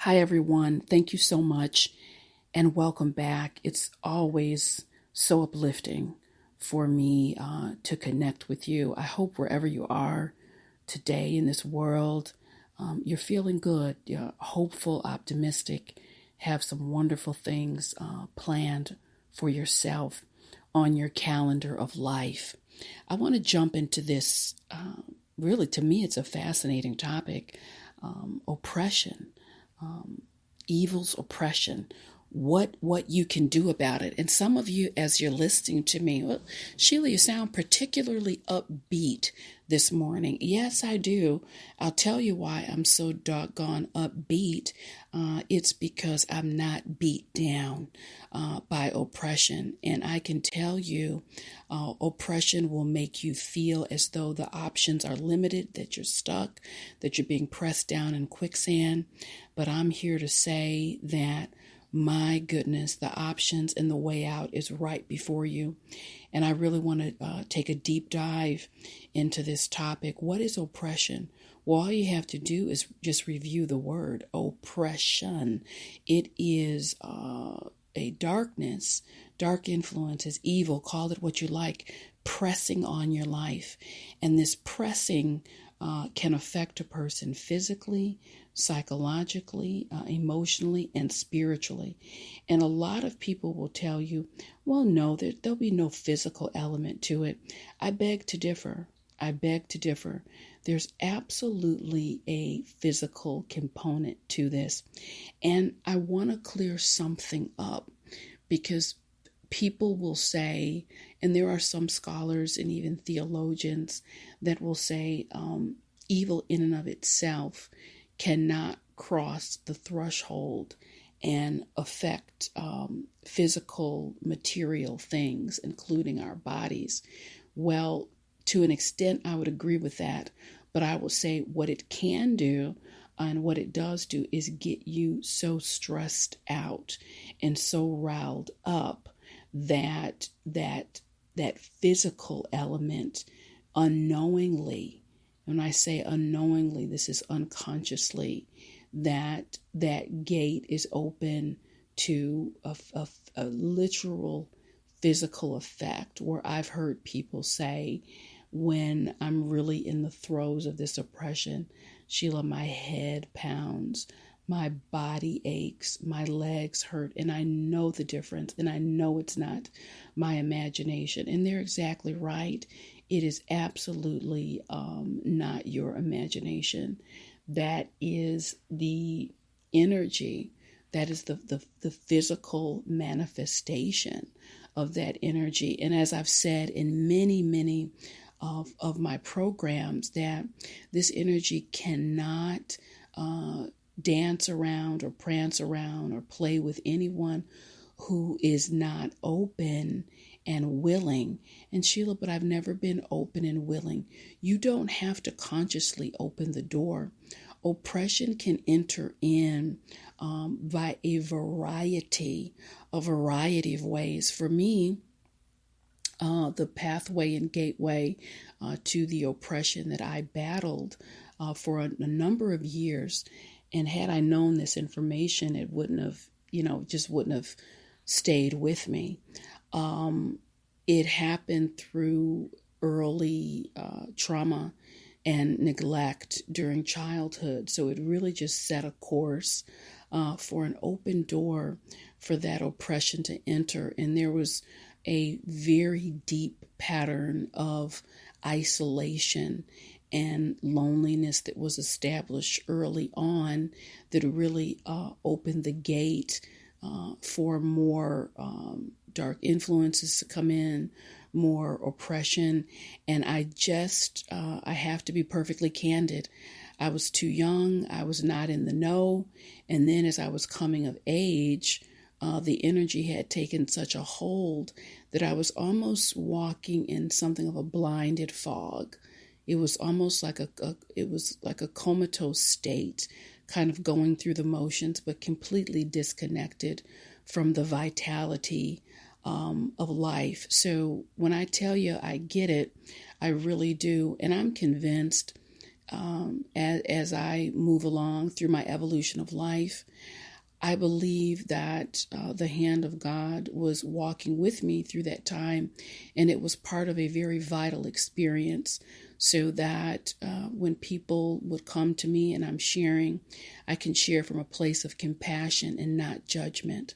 Hi, everyone. Thank you so much and welcome back. It's always so uplifting for me to connect with you. I hope wherever you are today in this world, you're feeling good, you're hopeful, optimistic, have some wonderful things planned for yourself on your calendar of life. I want to jump into this. Really, to me, it's a fascinating topic, oppression, evil's oppression, what you can do about it. And some of you, as you're listening to me, well, Sheila, you sound particularly upbeat this morning. Yes, I do. I'll tell you why I'm so doggone upbeat. It's because I'm not beat down by oppression. And I can tell you, oppression will make you feel as though the options are limited, that you're stuck, that you're being pressed down in quicksand. But I'm here to say that, my goodness, the options and the way out is right before you. And I really want to take a deep dive into this topic. What is oppression? Well, all you have to do is just review the word oppression. It is a darkness, dark influences, evil, call it what you like, pressing on your life. And this pressing can affect a person physically, psychologically, emotionally, and spiritually. And a lot of people will tell you, well, no, there'll be no physical element to it. I beg to differ. I beg to differ. There's absolutely a physical component to this. And I want to clear something up because people will say, and there are some scholars and even theologians that will say evil in and of itself cannot cross the threshold and affect physical material things, including our bodies. Well, to an extent, I would agree with that. But I will say what it can do and what it does do is get you so stressed out and so riled up that physical element unknowingly, when I say unknowingly, this is unconsciously, that gate is open to a literal physical effect, where I've heard people say, when I'm really in the throes of this oppression, Sheila, my head pounds, my body aches, my legs hurt, and I know the difference, and I know it's not my imagination. And they're exactly right. It is absolutely not your imagination. That is the energy. That is the physical manifestation of that energy. And as I've said in many of my programs, that this energy cannot dance around or prance around or play with anyone who is not open and willing. And Sheila, but I've never been open and willing. You don't have to consciously open the door. Oppression can enter in by a variety of ways. For me, the pathway and gateway to the oppression that I battled for a number of years. And had I known this information, it wouldn't have, just wouldn't have stayed with me. It happened through early trauma and neglect during childhood. So it really just set a course for an open door for that oppression to enter. And there was a very deep pattern of isolation and loneliness that was established early on that really opened the gate for more dark influences to come in, more oppression. And I have to be perfectly candid. I was too young. I was not in the know. And then as I was coming of age, the energy had taken such a hold that I was almost walking in something of a blinded fog. It was almost like a comatose state, kind of going through the motions, but completely disconnected from the vitality of life. So when I tell you I get it, I really do. And I'm convinced as I move along through my evolution of life, I believe that the hand of God was walking with me through that time, and it was part of a very vital experience, so that when people would come to me and I'm sharing, I can share from a place of compassion and not judgment.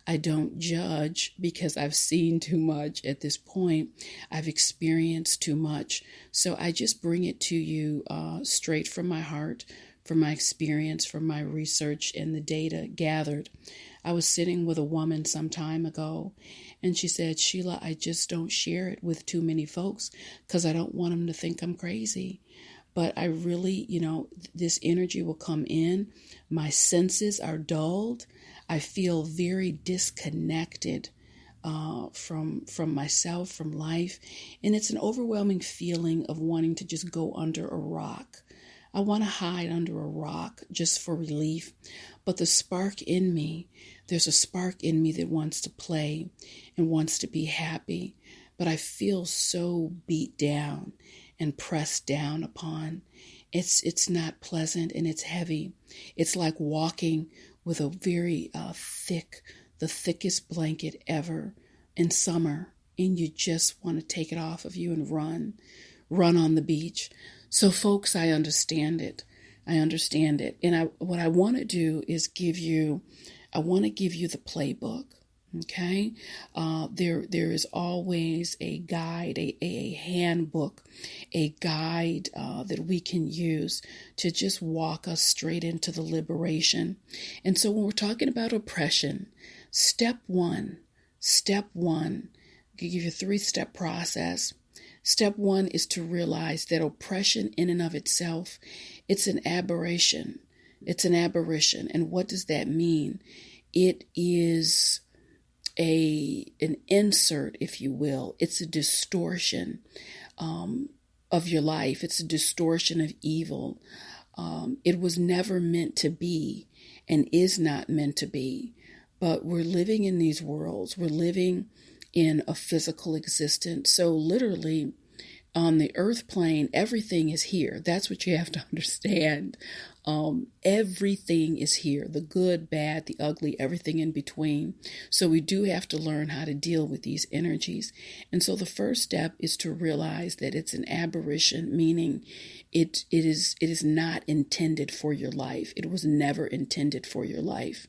I don't judge because I've seen too much at this point. I've experienced too much. So I just bring it to you straight from my heart, from my experience, from my research and the data gathered. I was sitting with a woman some time ago, and she said, Sheila, I just don't share it with too many folks because I don't want them to think I'm crazy. But I really, this energy will come in. My senses are dulled. I feel very disconnected from myself, from life. And it's an overwhelming feeling of wanting to just go under a rock. I want to hide under a rock just for relief. But the spark in me, there's a spark in me that wants to play and wants to be happy. But I feel so beat down and pressed down upon. It's not pleasant, and it's heavy. It's like walking with a very the thickest blanket ever in summer, and you just want to take it off of you and run on the beach. So folks, I understand it. And what I want to do is give you the playbook. Okay. There is always a guide, a handbook, a guide that we can use to just walk us straight into the liberation. And so when we're talking about oppression, step one, I'll give you a 3-step process. Step 1 is to realize that oppression in and of itself, it's an aberration. It's an aberration. And what does that mean? It is an insert, if you will. It's a distortion of your life. It's a distortion of evil. It was never meant to be and is not meant to be. But we're living in these worlds. We're living in a physical existence. So literally on the earth plane, everything is here. That's what you have to understand. Everything is here, the good, bad, the ugly, everything in between. So we do have to learn how to deal with these energies. And so the first step is to realize that it's an aberration, meaning it is not intended for your life. It was never intended for your life.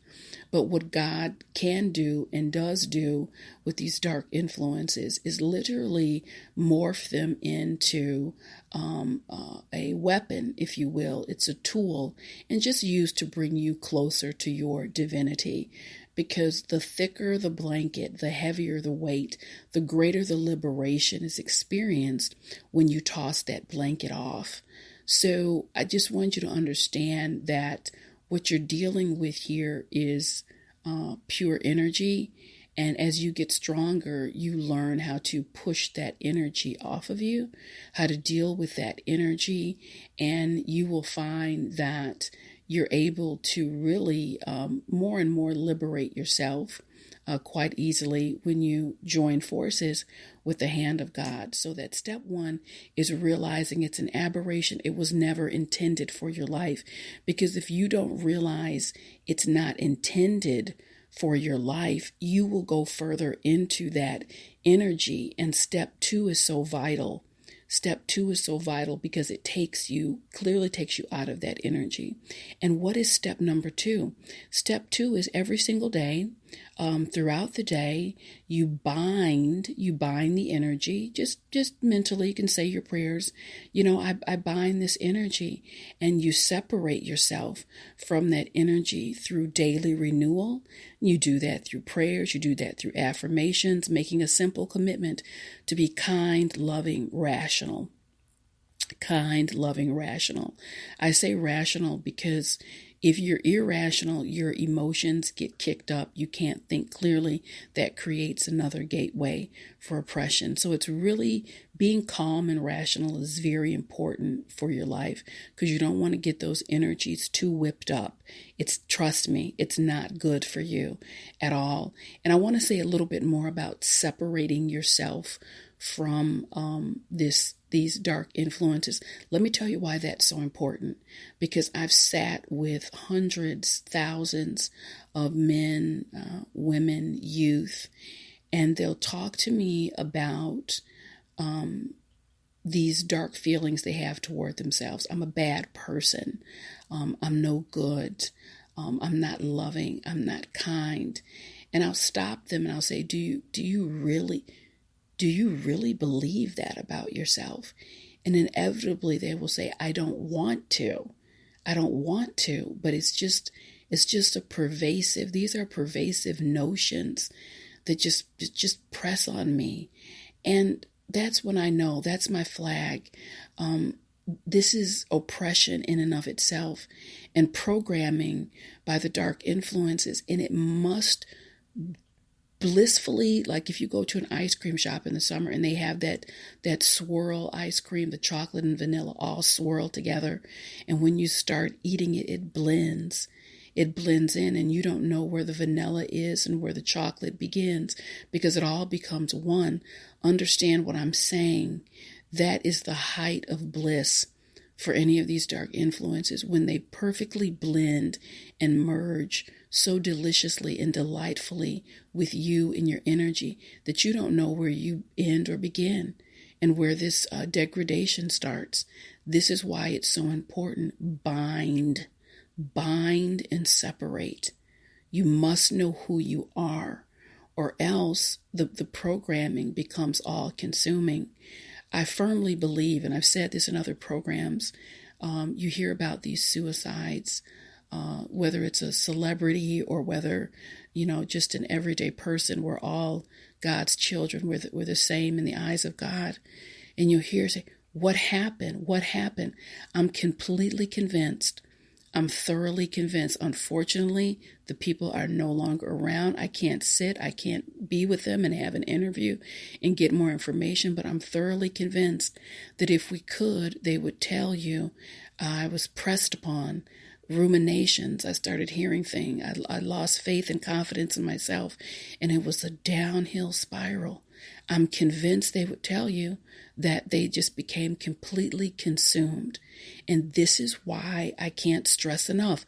But what God can do and does do with these dark influences is literally morph them into a weapon, if you will. It's a tool, and just used to bring you closer to your divinity. Because the thicker the blanket, the heavier the weight, the greater the liberation is experienced when you toss that blanket off. So I just want you to understand that what you're dealing with here is pure energy. And as you get stronger, you learn how to push that energy off of you, how to deal with that energy. And you will find that you're able to really more and more liberate yourself quite easily when you join forces with the hand of God. So that step 1 is realizing it's an aberration. It was never intended for your life. Because if you don't realize it's not intended for your life, you will go further into that energy. And step 2 is so vital. Step 2 is so vital because it clearly takes you out of that energy. And what is step number 2? Step 2 is every single day, throughout the day, you bind the energy. Just mentally, you can say your prayers. I bind this energy, and you separate yourself from that energy through daily renewal. You do that through prayers. You do that through affirmations, making a simple commitment to be kind, loving, rational. Kind, loving, rational. I say rational because if you're irrational, your emotions get kicked up. You can't think clearly. That creates another gateway for oppression. So it's really being calm and rational is very important for your life, because you don't want to get those energies too whipped up. Trust me, it's not good for you at all. And I want to say a little bit more about separating yourself from this these dark influences. Let me tell you why that's so important. Because I've sat with hundreds, thousands of men, women, youth, and they'll talk to me about these dark feelings they have toward themselves. I'm a bad person. I'm no good. I'm not loving. I'm not kind. And I'll stop them and I'll say, do you really believe that about yourself? And inevitably they will say, I don't want to, but it's just a pervasive, these are pervasive notions that just press on me. And that's when I know, that's my flag. This is oppression in and of itself and programming by the dark influences. And it must blissfully, like if you go to an ice cream shop in the summer and they have that swirl ice cream, the chocolate and vanilla all swirled together. And when you start eating it, it blends in, and you don't know where the vanilla is and where the chocolate begins because it all becomes one. Understand what I'm saying. That is the height of bliss for any of these dark influences, when they perfectly blend and merge so deliciously and delightfully with you and your energy that you don't know where you end or begin and where this degradation starts. This is why it's so important. Bind and separate. You must know who you are, or else the programming becomes all consuming. I firmly believe, and I've said this in other programs, you hear about these suicides, whether it's a celebrity or whether, just an everyday person. We're all God's children. We're the same in the eyes of God. And you'll hear say, what happened? What happened? I'm completely convinced. I'm thoroughly convinced. Unfortunately, the people are no longer around. I can't be with them and have an interview and get more information, but I'm thoroughly convinced that if we could, they would tell you. I was pressed upon ruminations. I started hearing things. I lost faith and confidence in myself, and it was a downhill spiral. I'm convinced they would tell you that they just became completely consumed. And this is why I can't stress enough.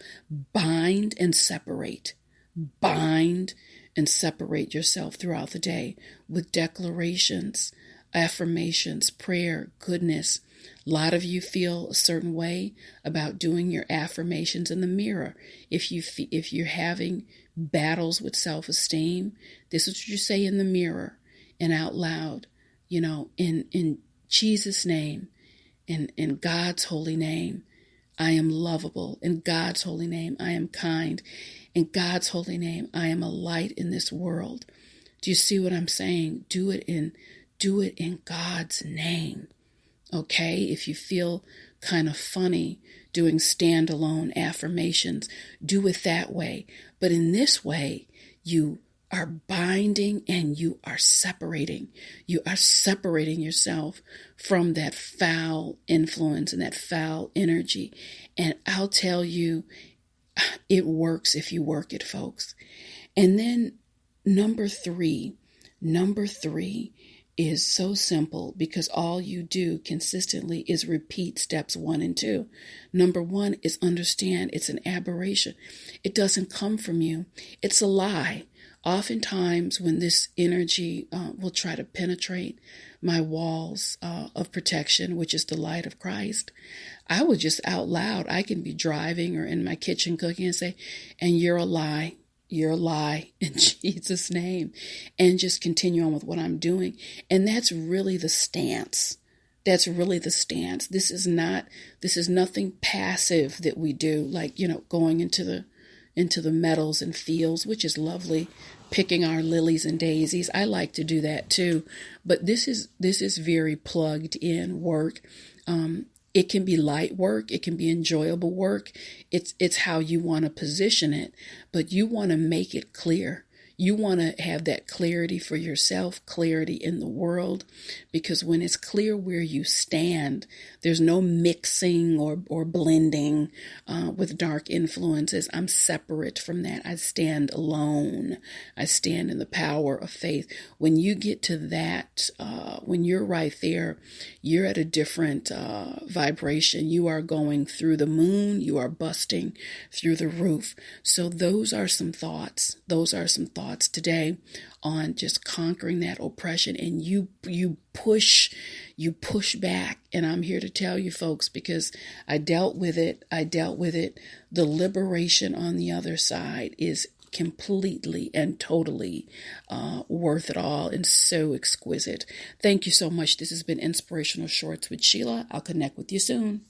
Bind and separate. Bind and separate yourself throughout the day with declarations, affirmations, prayer, goodness. A lot of you feel a certain way about doing your affirmations in the mirror. If you're having battles with self-esteem, this is what you say in the mirror and out loud, in Jesus' name, in God's holy name, I am lovable. In God's holy name, I am kind. In God's holy name, I am a light in this world. Do you see what I'm saying? Do it in God's name. Okay? If you feel kind of funny doing standalone affirmations, do it that way. But in this way, you are binding and you are separating. You are separating yourself from that foul influence and that foul energy. And I'll tell you, it works if you work it, folks. And then number three is so simple because all you do consistently is repeat steps 1 and 2. Number 1 is understand it's an aberration. It doesn't come from you. It's a lie. Oftentimes when this energy will try to penetrate my walls of protection, which is the light of Christ, I will just out loud, I can be driving or in my kitchen cooking and say, and you're a lie. You're a lie in Jesus' name, and just continue on with what I'm doing. And that's really the stance. This is nothing passive that we do, like, going into the meadows and fields, which is lovely, picking our lilies and daisies. I like to do that too. But this is very plugged in work. It can be light work. It can be enjoyable work. It's how you want to position it, but you want to make it clear. You want to have that clarity for yourself, clarity in the world, because when it's clear where you stand, there's no mixing or blending with dark influences. I'm separate from that. I stand alone. I stand in the power of faith. When you get to that, when you're right there, you're at a different vibration. You are going through the moon. You are busting through the roof. So those are some thoughts. Those are some thoughts today on just conquering that oppression. And you push back. And I'm here to tell you folks, because I dealt with it. The liberation on the other side is completely and totally worth it all and so exquisite. Thank you so much. This has been Inspirational Shorts with Sheila. I'll connect with you soon.